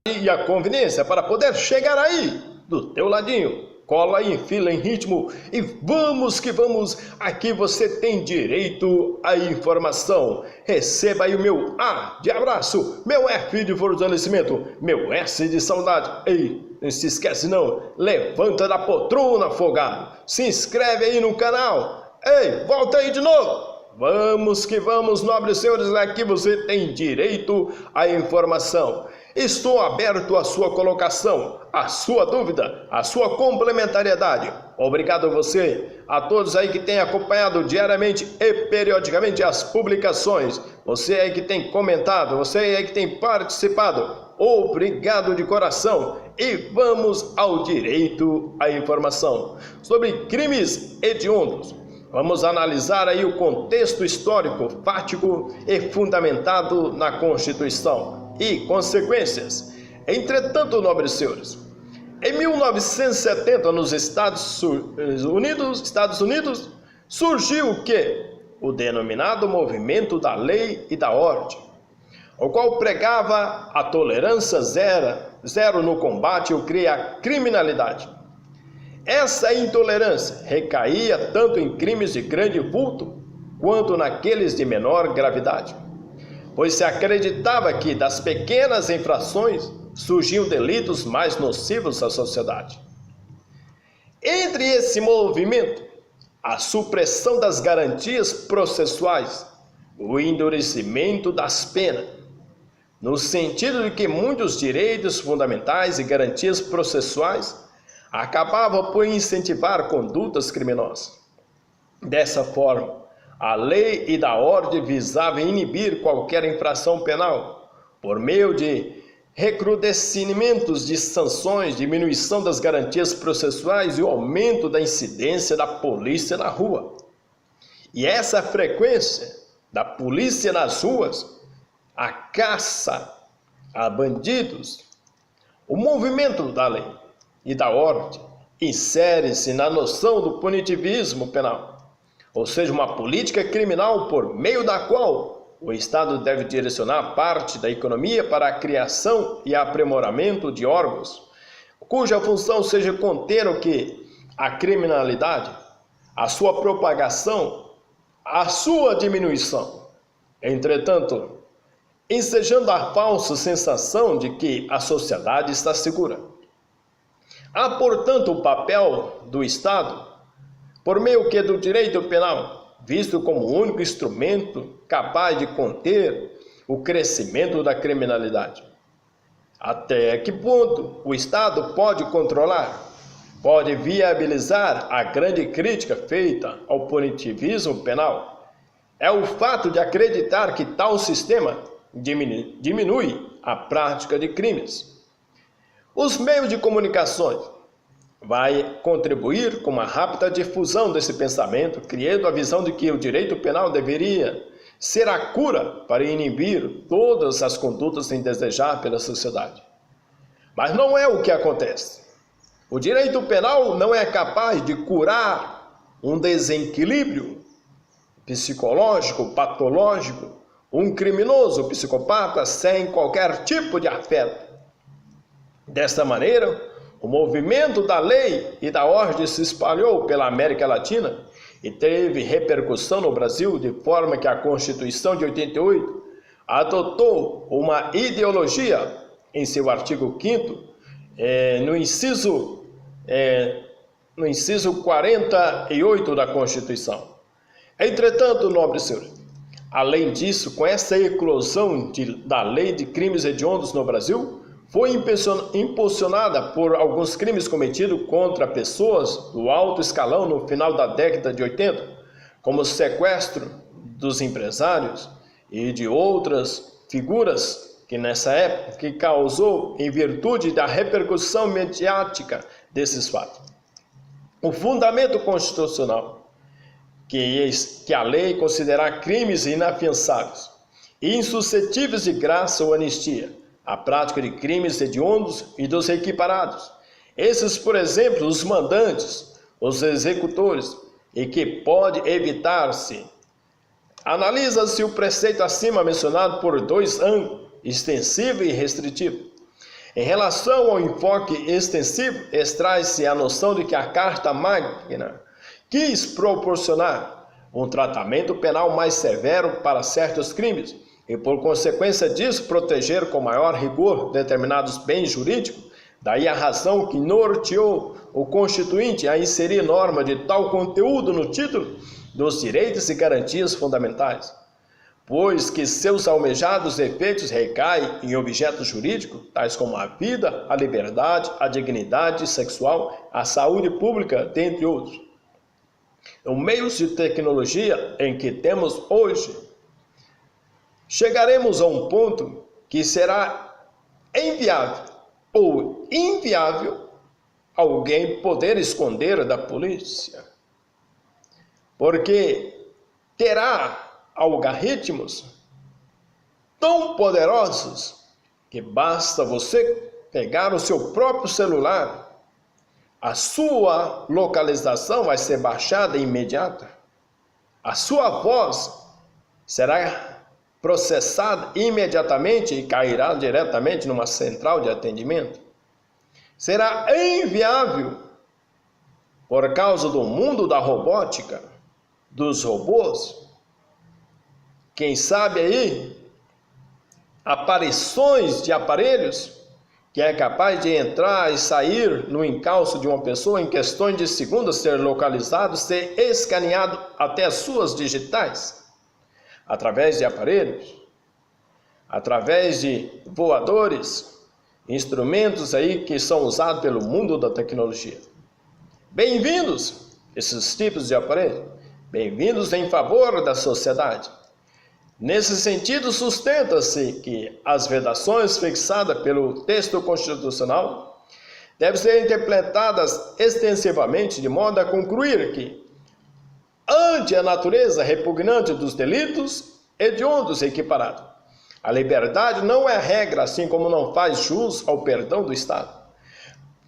e a conveniência para poder chegar aí do teu ladinho. Cola aí em fila, em ritmo e vamos que vamos, aqui você tem direito à informação. Receba aí o meu A de abraço, meu F de fortalecimento, meu S de saudade. Ei, não se esquece não, levanta da poltrona, afogado, se inscreve aí no canal. Ei, volta aí de novo. Vamos que vamos, nobres senhores, aqui você tem direito à informação. Estou aberto à sua colocação, à sua dúvida, à sua complementariedade. Obrigado a você, a todos aí que têm acompanhado diariamente e periodicamente as publicações. Você aí que tem comentado, você aí que tem participado. Obrigado de coração. E vamos ao direito à informação sobre crimes hediondos. Vamos analisar aí o contexto histórico, fático e fundamentado na Constituição e consequências. Entretanto, nobres senhores, em 1970, nos Estados Unidos, surgiu o quê? O denominado Movimento da Lei e da Ordem, o qual pregava a tolerância zero no combate à criminalidade. Essa intolerância recaía tanto em crimes de grande vulto quanto naqueles de menor gravidade, pois se acreditava que das pequenas infrações surgiam delitos mais nocivos à sociedade. Entre esse movimento, a supressão das garantias processuais, o endurecimento das penas, no sentido de que muitos direitos fundamentais e garantias processuais acabavam por incentivar condutas criminosas. Dessa forma, a lei e da ordem visava inibir qualquer infração penal, por meio de recrudescimentos de sanções, diminuição das garantias processuais e o aumento da incidência da polícia na rua. E essa frequência da polícia nas ruas, a caça a bandidos, o movimento da lei e da ordem insere-se na noção do punitivismo penal, ou seja, uma política criminal por meio da qual o Estado deve direcionar parte da economia para a criação e aprimoramento de órgãos, cuja função seja conter o que? A criminalidade, a sua propagação, a sua diminuição. Entretanto, ensejando a falsa sensação de que a sociedade está segura. Há, portanto, o papel do Estado, por meio que do direito penal, visto como o único instrumento capaz de conter o crescimento da criminalidade. Até que ponto o Estado pode controlar, pode viabilizar a grande crítica feita ao punitivismo penal? É o fato de acreditar que tal sistema diminui a prática de crimes. Os meios de comunicações vai contribuir com uma rápida difusão desse pensamento, criando a visão de que o direito penal deveria ser a cura para inibir todas as condutas indesejáveis pela sociedade. Mas não é o que acontece. O direito penal não é capaz de curar um desequilíbrio psicológico, patológico, um criminoso psicopata sem qualquer tipo de afeto. Desta maneira, o movimento da lei e da ordem se espalhou pela América Latina e teve repercussão no Brasil, de forma que a Constituição de 88 adotou uma ideologia em seu artigo 5º, no inciso 48 da Constituição. Entretanto, nobres senhores, além disso, com essa eclosão da lei de crimes hediondos no Brasil, foi impulsionada por alguns crimes cometidos contra pessoas do alto escalão no final da década de 80, como o sequestro dos empresários e de outras figuras que nessa época que causou em virtude da repercussão mediática desses fatos. O fundamento constitucional que a lei considerar crimes inafiançáveis e insuscetíveis de graça ou anistia a prática de crimes hediondos e dos equiparados. Esses, por exemplo, os mandantes, os executores, e que pode evitar-se. Analisa-se o preceito acima mencionado por dois ângulos, extensivo e restritivo. Em relação ao enfoque extensivo, extrai-se a noção de que a Carta Magna quis proporcionar um tratamento penal mais severo para certos crimes e, por consequência disso, proteger com maior rigor determinados bens jurídicos. Daí a razão que norteou o Constituinte a inserir norma de tal conteúdo no título dos direitos e garantias fundamentais, pois que seus almejados efeitos recaem em objetos jurídicos, tais como a vida, a liberdade, a dignidade sexual, a saúde pública, dentre outros. Os meios de tecnologia em que temos hoje, chegaremos a um ponto que será inviável ou inviável alguém poder esconder da polícia, porque terá algoritmos tão poderosos que basta você pegar o seu próprio celular, a sua localização vai ser baixada imediata, a sua voz será processada imediatamente e cairá diretamente numa central de atendimento. Será inviável por causa do mundo da robótica, dos robôs. Quem sabe aí, aparições de aparelhos que é capaz de entrar e sair no encalço de uma pessoa em questões de segundos, ser localizado, ser escaneado até as suas digitais, através de aparelhos, através de voadores, instrumentos aí que são usados pelo mundo da tecnologia. Bem-vindos esses tipos de aparelhos, bem-vindos em favor da sociedade. Nesse sentido, sustenta-se que as vedações fixadas pelo texto constitucional devem ser interpretadas extensivamente de modo a concluir que, ante a natureza repugnante dos delitos hediondos equiparados, a liberdade não é regra, assim como não faz jus ao perdão do Estado.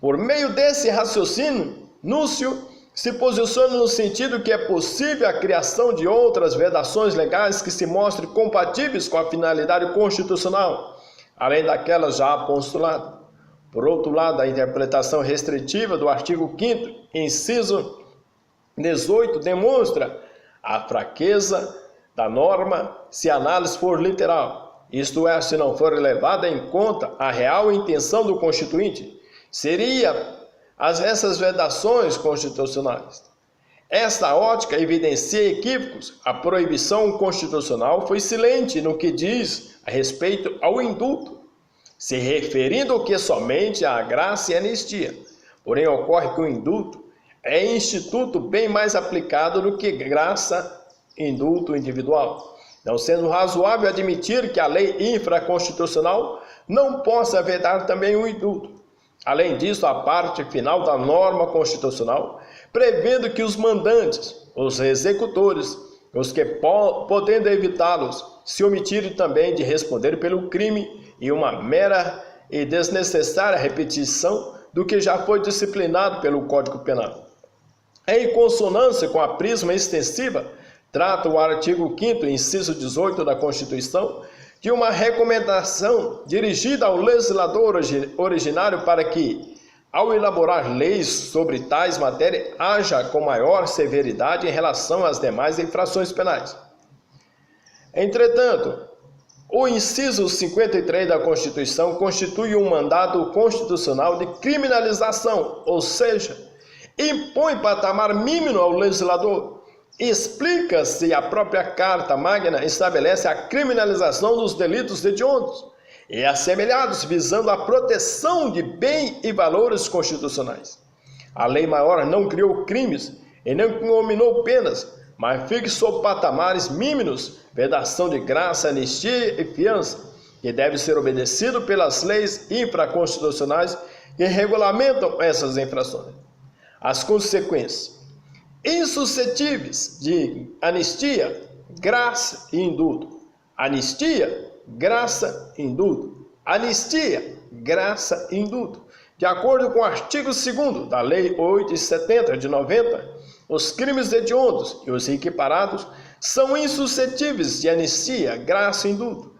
Por meio desse raciocínio, Núcio se posiciona no sentido que é possível a criação de outras vedações legais que se mostrem compatíveis com a finalidade constitucional, além daquelas já postuladas. Por outro lado, a interpretação restritiva do artigo 5º, inciso 18, demonstra a fraqueza da norma se a análise for literal, isto é, se não for levada em conta a real intenção do Constituinte. Seria essas vedações constitucionais. Esta ótica evidencia equívocos. A proibição constitucional foi silente no que diz a respeito ao indulto, se referindo que somente à graça e anistia. Porém, ocorre que o indulto é instituto bem mais aplicado do que graça e indulto individual, não sendo razoável admitir que a lei infraconstitucional não possa vedar também o indulto. Além disso, a parte final da norma constitucional, prevendo que os mandantes, os executores, os que podendo evitá-los, se omitirem também de responder pelo crime e uma mera e desnecessária repetição do que já foi disciplinado pelo Código Penal. Em consonância com a prisma extensiva, trata o artigo 5º, inciso 18 da Constituição, de uma recomendação dirigida ao legislador originário para que, ao elaborar leis sobre tais matérias, haja com maior severidade em relação às demais infrações penais. Entretanto, o inciso 53 da Constituição constitui um mandado constitucional de criminalização, ou seja, impõe patamar mínimo ao legislador. Explica-se a própria Carta Magna estabelece a criminalização dos delitos hediondos e assemelhados, visando a proteção de bens e valores constitucionais. A lei maior não criou crimes e não combinou penas, mas fixou patamares mínimos, vedação de graça, anistia e fiança, que deve ser obedecido pelas leis infraconstitucionais que regulamentam essas infrações. As consequências insuscetíveis de anistia, graça e indulto. Anistia, graça e indulto. Anistia, graça e indulto. De acordo com o artigo 2º da Lei 870 de 90, os crimes hediondos e os equiparados são insuscetíveis de anistia, graça e indulto.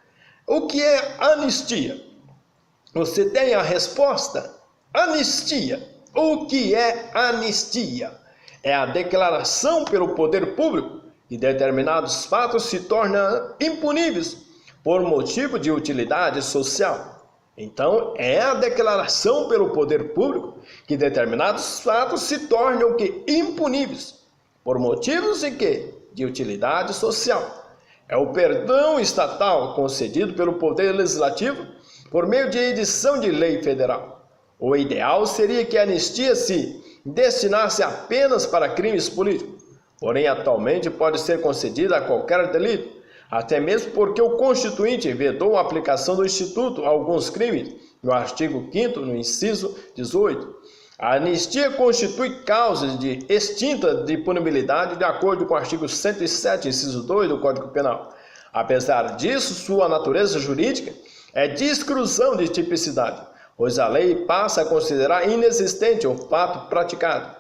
O que é anistia? Você tem a resposta? Anistia. O que é anistia? É a declaração pelo poder público que determinados fatos se tornam impuníveis por motivo de utilidade social. Então, é a declaração pelo poder público que determinados fatos se tornam impuníveis por motivos de quê? De utilidade social. É o perdão estatal concedido pelo Poder Legislativo por meio de edição de lei federal. O ideal seria que a anistia se destinasse apenas para crimes políticos, porém atualmente pode ser concedida a qualquer delito, até mesmo porque o Constituinte vedou a aplicação do Instituto a alguns crimes, no artigo 5º, no inciso 18. A anistia constitui causas de extinta de punibilidade de acordo com o artigo 107, inciso 2 do Código Penal. Apesar disso, sua natureza jurídica é de exclusão de tipicidade, pois a lei passa a considerar inexistente o fato praticado.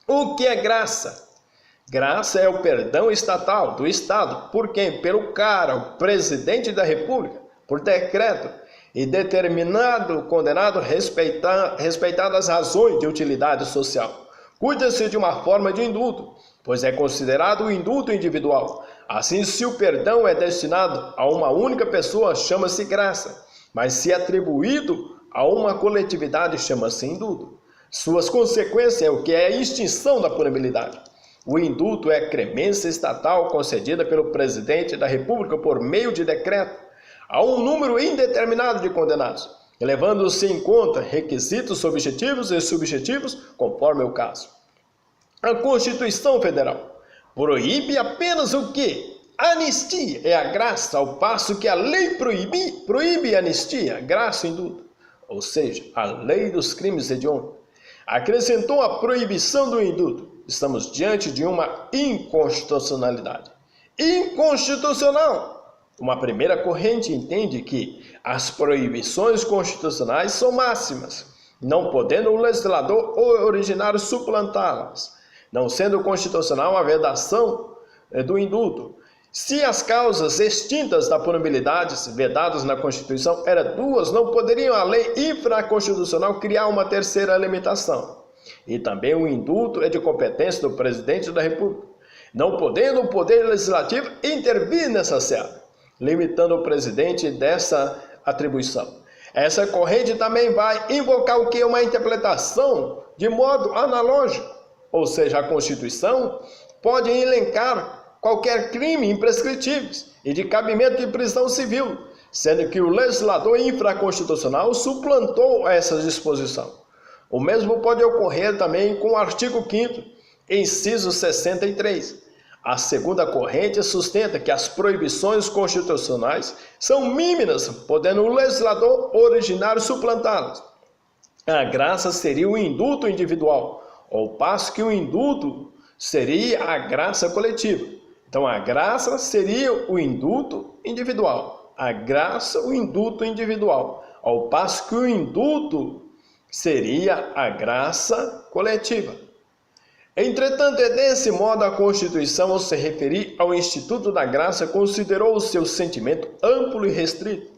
O que é graça? Graça é o perdão estatal do Estado, por quem? Pelo cara, o presidente da República, por decreto, e determinado condenado respeitadas as razões de utilidade social. Cuida-se de uma forma de indulto, pois é considerado o indulto individual. Assim, se o perdão é destinado a uma única pessoa, chama-se graça, mas se é atribuído a uma coletividade, chama-se indulto. Suas consequências é o que é a extinção da punibilidade. O indulto é clemência estatal concedida pelo presidente da República por meio de decreto a um número indeterminado de condenados, levando-se em conta requisitos objetivos e subjetivos, conforme o caso. A Constituição Federal proíbe apenas o quê? Anistia é a graça, ao passo que a lei proíbe anistia, graça e indulto, ou seja, a lei dos crimes hediondos. Acrescentou a proibição do indulto. Estamos diante de uma inconstitucionalidade. Inconstitucional! Uma primeira corrente entende que as proibições constitucionais são máximas, não podendo o legislador originário suplantá-las, não sendo constitucional a vedação do indulto. Se as causas extintas da punibilidade vedadas na Constituição eram duas, não poderiam a lei infraconstitucional criar uma terceira limitação. E também o indulto é de competência do presidente da República, não podendo o Poder Legislativo intervir nessa seara, limitando o presidente dessa atribuição. Essa corrente também vai invocar o que? Uma interpretação de modo analógico, ou seja, a Constituição pode elencar qualquer crime imprescritíveis e de cabimento de prisão civil, sendo que o legislador infraconstitucional suplantou essa disposição. O mesmo pode ocorrer também com o artigo 5º, inciso 63. A segunda corrente sustenta que as proibições constitucionais são mínimas, podendo o legislador originário suplantá-las. A graça seria o indulto individual, ao passo que o indulto seria a graça coletiva. Então, a graça seria o indulto individual. A graça, o indulto individual. Ao passo que o indulto seria a graça coletiva. Entretanto, é desse modo a Constituição, ao se referir ao Instituto da Graça, considerou o seu sentimento amplo e restrito.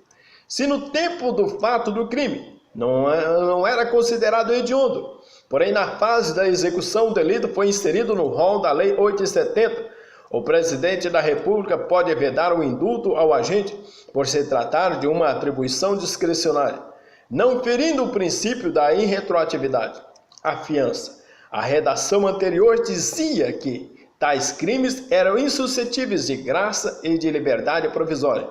Se no tempo do fato do crime não era considerado hediondo, porém na fase da execução o delito foi inserido no rol da Lei 870, o presidente da República pode vedar o indulto ao agente por se tratar de uma atribuição discricionária, não ferindo o princípio da irretroatividade. A fiança. A redação anterior dizia que tais crimes eram insuscetíveis de graça e de liberdade provisória.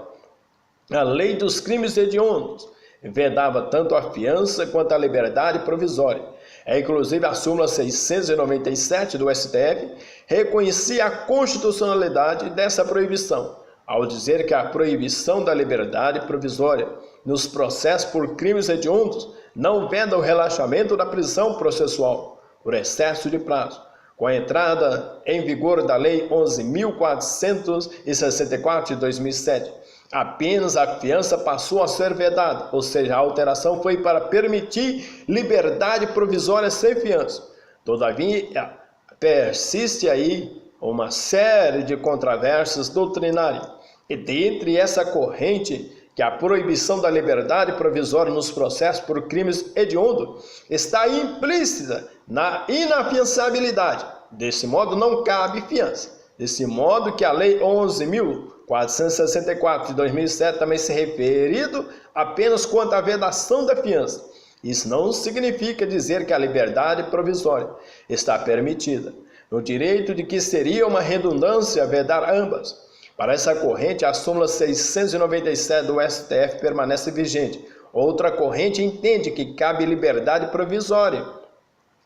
A lei dos crimes hediondos vedava tanto a fiança quanto a liberdade provisória. Inclusive a súmula 697 do STF reconhecia a constitucionalidade dessa proibição, ao dizer que a proibição da liberdade provisória nos processos por crimes hediondos não veda o relaxamento da prisão processual por excesso de prazo. Com a entrada em vigor da Lei 11.464 de 2007, apenas a fiança passou a ser vedada, ou seja, a alteração foi para permitir liberdade provisória sem fiança. Todavia, persiste aí uma série de controvérsias doutrinárias, e dentre essa corrente que a proibição da liberdade provisória nos processos por crimes hediondos está implícita na inafiançabilidade. Desse modo, não cabe fiança. Desse modo que a Lei 11.464 de 2007 também se referido apenas quanto à vedação da fiança. Isso não significa dizer que a liberdade provisória está permitida, no direito de que seria uma redundância vedar ambas. Para essa corrente, a súmula 697 do STF permanece vigente. Outra corrente entende que cabe liberdade provisória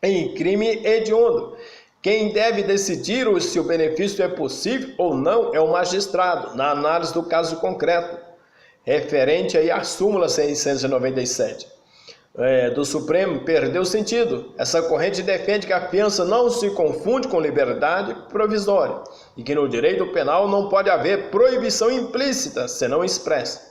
em crime hediondo. Quem deve decidir se o benefício é possível ou não é o magistrado, na análise do caso concreto, referente aí à súmula 697 do Supremo, perdeu sentido. Essa corrente defende que a fiança não se confunde com liberdade provisória e que no direito penal não pode haver proibição implícita, senão expressa.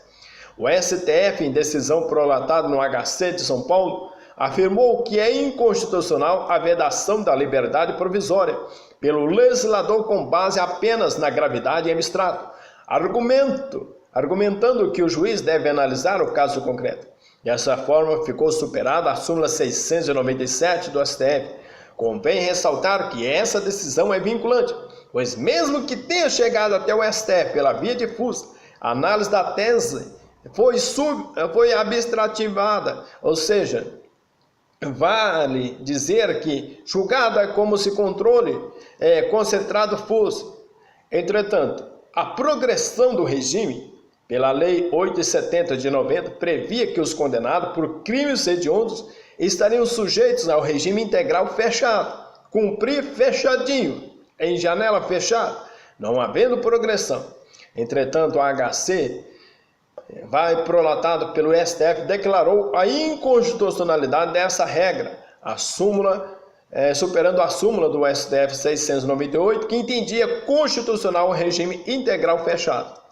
O STF, em decisão prolatada no HC de São Paulo, afirmou que é inconstitucional a vedação da liberdade provisória pelo legislador com base apenas na gravidade e abstrato, argumentando que o juiz deve analisar o caso concreto. Dessa forma, ficou superada a súmula 697 do STF. Convém ressaltar que essa decisão é vinculante, pois mesmo que tenha chegado até o STF pela via difusa, a análise da tese foi abstrativada, ou seja, vale dizer que julgada é como se controle concentrado fosse. Entretanto, a progressão do regime pela Lei 870 de 90 previa que os condenados por crimes hediondos estariam sujeitos ao regime integral fechado, cumprir fechadinho, em janela fechada, não havendo progressão. Entretanto, a HC, prolatado pelo STF, declarou a inconstitucionalidade dessa regra, superando a súmula do STF 698, que entendia constitucional o regime integral fechado.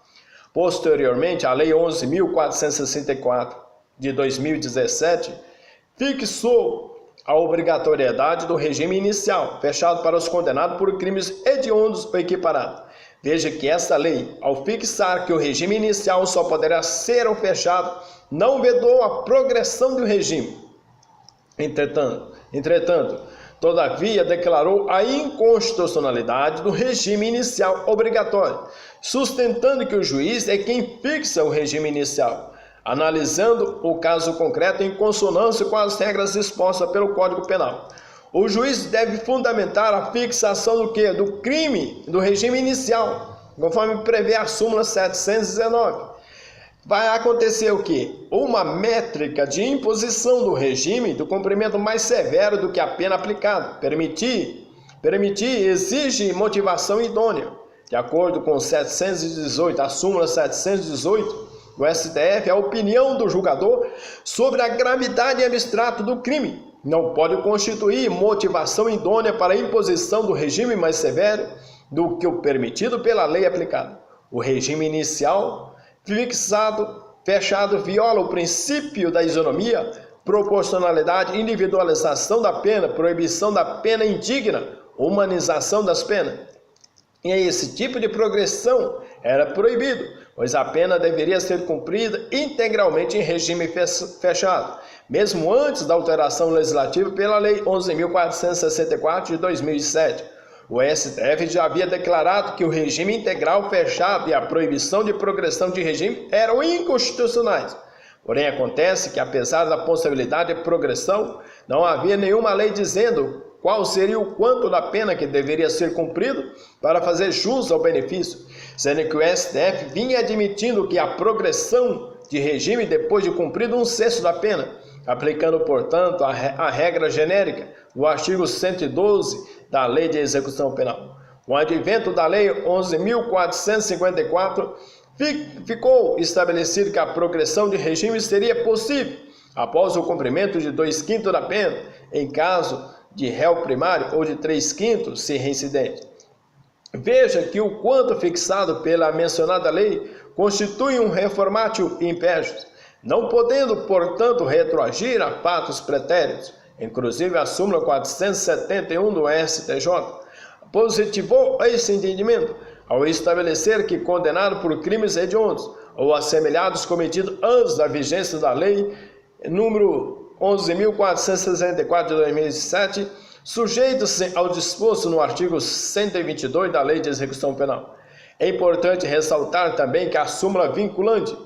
Posteriormente, a Lei 11.464 de 2017 fixou a obrigatoriedade do regime inicial, fechado para os condenados por crimes hediondos ou equiparados. Veja que essa lei, ao fixar que o regime inicial só poderá ser fechado, não vedou a progressão do regime. Entretanto, todavia, declarou a inconstitucionalidade do regime inicial obrigatório, sustentando que o juiz é quem fixa o regime inicial, analisando o caso concreto em consonância com as regras expostas pelo Código Penal. O juiz deve fundamentar a fixação do quê? Do crime, do regime inicial, conforme prevê a súmula 719. Vai acontecer o quê? Uma métrica de imposição do regime do cumprimento mais severo do que a pena aplicada. Permitir exige motivação idônea. De acordo com 718, a súmula 718 do STF, a opinião do julgador sobre a gravidade e abstrato do crime não pode constituir motivação idônea para a imposição do regime mais severo do que o permitido pela lei aplicada. O regime inicial fechado viola o princípio da isonomia, proporcionalidade, individualização da pena, proibição da pena indigna, humanização das penas. E esse tipo de progressão era proibido, pois a pena deveria ser cumprida integralmente em regime fechado, mesmo antes da alteração legislativa pela Lei 11.464 de 2007. O STF já havia declarado que o regime integral fechado e a proibição de progressão de regime eram inconstitucionais. Porém, acontece que, apesar da possibilidade de progressão, não havia nenhuma lei dizendo qual seria o quanto da pena que deveria ser cumprido para fazer jus ao benefício, sendo que o STF vinha admitindo que a progressão de regime depois de cumprido 1/6 da pena, aplicando, portanto, a regra genérica do artigo 112 da Lei de Execução Penal. Com o advento da Lei 11.454, ficou estabelecido que a progressão de regime seria possível após o cumprimento de 2/5 da pena, em caso de réu primário, ou de 3/5 se reincidente. Veja que o quanto fixado pela mencionada lei constitui um reformatio impégius, não podendo, portanto, retroagir a fatos pretéritos. Inclusive, a súmula 471 do STJ positivou esse entendimento ao estabelecer que condenado por crimes hediondos ou assemelhados cometidos antes da vigência da lei número 11.464 de 2007, sujeitos-se ao disposto no artigo 122 da Lei de Execução Penal. É importante ressaltar também que a súmula vinculante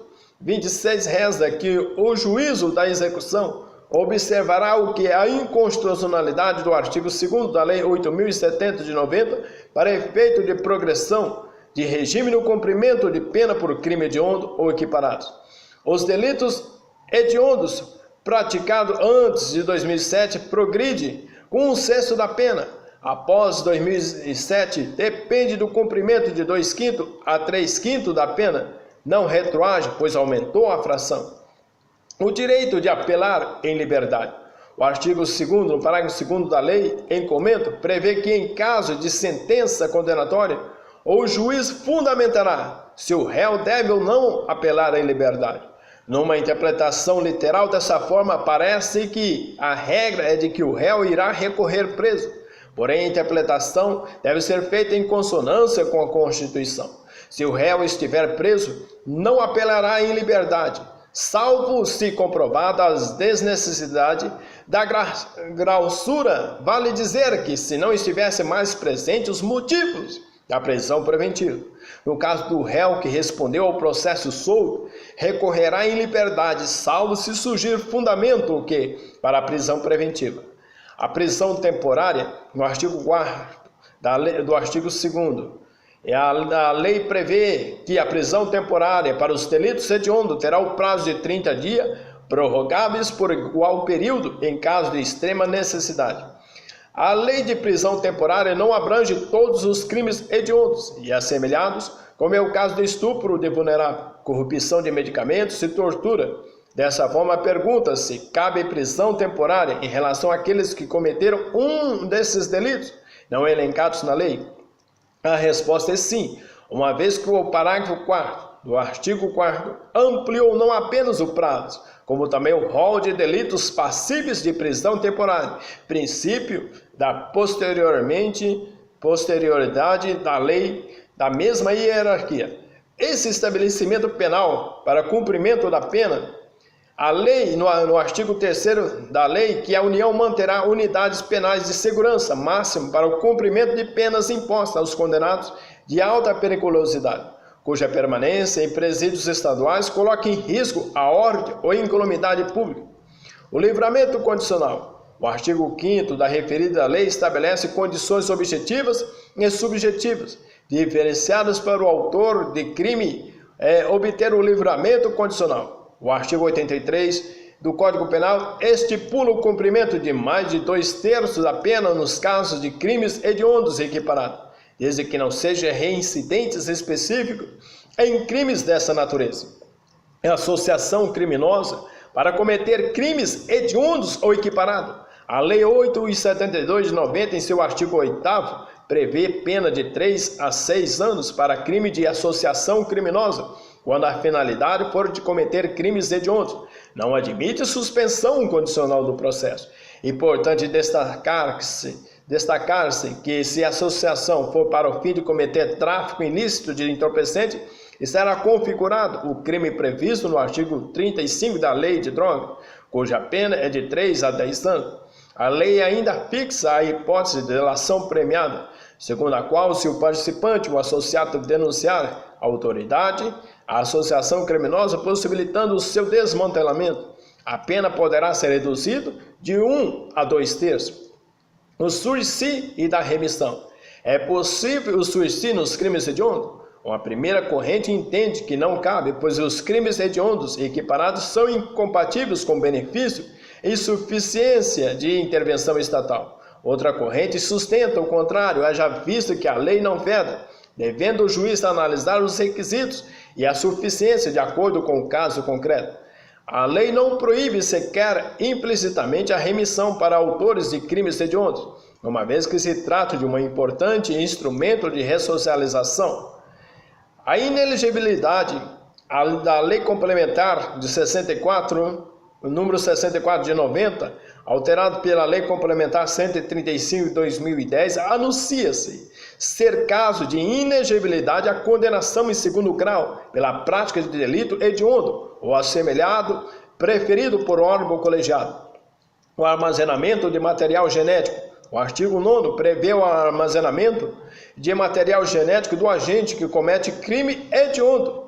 26 reza que o juízo da execução observará o que é a inconstitucionalidade do artigo 2º da Lei 8.070 de 90 para efeito de progressão de regime no cumprimento de pena por crime hediondo ou equiparados. Os delitos hediondos praticados antes de 2007 progride com 1/6 da pena. Após 2007, depende do cumprimento de 2/5 a 3/5 da pena. Não retroage, pois aumentou a fração. O direito de apelar em liberdade. O artigo 2º, no parágrafo 2º da lei, em comento, prevê que em caso de sentença condenatória, o juiz fundamentará se o réu deve ou não apelar em liberdade. Numa interpretação literal dessa forma, parece que a regra é de que o réu irá recorrer preso. Porém, a interpretação deve ser feita em consonância com a Constituição. Se o réu estiver preso, não apelará em liberdade, salvo se comprovada a desnecessidade da grausura. Vale dizer que, se não estivesse mais presente os motivos da prisão preventiva, no caso do réu que respondeu ao processo solto, recorrerá em liberdade, salvo se surgir fundamento para a prisão preventiva. A prisão temporária, no artigo 4º do artigo 2º, a lei prevê que a prisão temporária para os delitos hediondos terá o prazo de 30 dias, prorrogáveis por igual período em caso de extrema necessidade. A lei de prisão temporária não abrange todos os crimes hediondos e assemelhados, como é o caso de estupro de vulnerável, corrupção de medicamentos e tortura. Dessa forma, pergunta-se: cabe prisão temporária em relação àqueles que cometeram um desses delitos, não elencados na lei? A resposta é sim, uma vez que o parágrafo 4º do artigo 4º ampliou não apenas o prazo, como também o rol de delitos passíveis de prisão temporária, princípio da posterioridade da lei da mesma hierarquia. Esse estabelecimento penal para cumprimento da pena, a lei, no artigo 3º da lei, que a União manterá unidades penais de segurança máxima para o cumprimento de penas impostas aos condenados de alta periculosidade, cuja permanência em presídios estaduais coloque em risco a ordem ou incolumidade pública. O livramento condicional. O artigo 5º da referida lei estabelece condições objetivas e subjetivas, diferenciadas para o autor de crime obter o livramento condicional. O artigo 83 do Código Penal estipula o cumprimento de mais de 2/3 da pena nos casos de crimes hediondos equiparados, desde que não sejam reincidentes específicos em crimes dessa natureza. A associação criminosa para cometer crimes hediondos ou equiparados. A Lei 8.072 de 90, em seu artigo 8º, prevê pena de 3 a 6 anos para crime de associação criminosa, quando a finalidade for de cometer crimes hediondos. Não admite suspensão condicional do processo. Importante destacar-se que, se a associação for para o fim de cometer tráfico ilícito de entorpecente, será configurado o crime previsto no artigo 35 da Lei de Drogas, cuja pena é de 3 a 10 anos. A lei ainda fixa a hipótese de delação premiada, segundo a qual, se o participante ou associado denunciar a autoridade, a associação criminosa, possibilitando o seu desmantelamento, a pena poderá ser reduzida de 1 a 2/3. O sursi e da remissão. É possível o sursi nos crimes hediondos? Uma primeira corrente entende que não cabe, pois os crimes hediondos equiparados são incompatíveis com benefício e suficiência de intervenção estatal. Outra corrente sustenta o contrário, haja visto que a lei não veda, devendo o juiz analisar os requisitos e a suficiência de acordo com o caso concreto. A lei não proíbe sequer implicitamente a remissão para autores de crimes hediondos, uma vez que se trata de um importante instrumento de ressocialização. A inelegibilidade da Lei Complementar de 64 o número 64 de 90, alterado pela Lei Complementar 135 de 2010, anuncia-se ser caso de inexigibilidade à condenação em segundo grau pela prática de delito hediondo ou assemelhado preferido por órgão colegiado. O armazenamento de material genético. O artigo 9º prevê o armazenamento de material genético do agente que comete crime hediondo.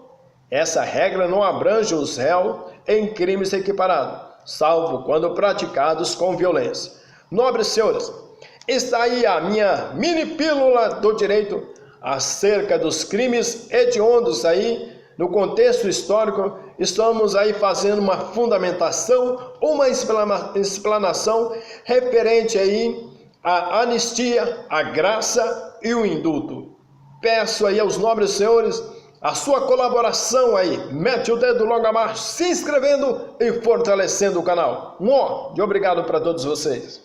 Essa regra não abrange os réus em crimes equiparados, salvo quando praticados com violência. Nobres senhores, está aí a minha mini pílula do direito acerca dos crimes hediondos aí, no contexto histórico. Estamos aí fazendo uma fundamentação, uma explanação referente aí à anistia, à graça e o indulto. Peço aí aos nobres senhores a sua colaboração aí, mete o dedo logo abaixo, se inscrevendo e fortalecendo o canal. De obrigado para todos vocês.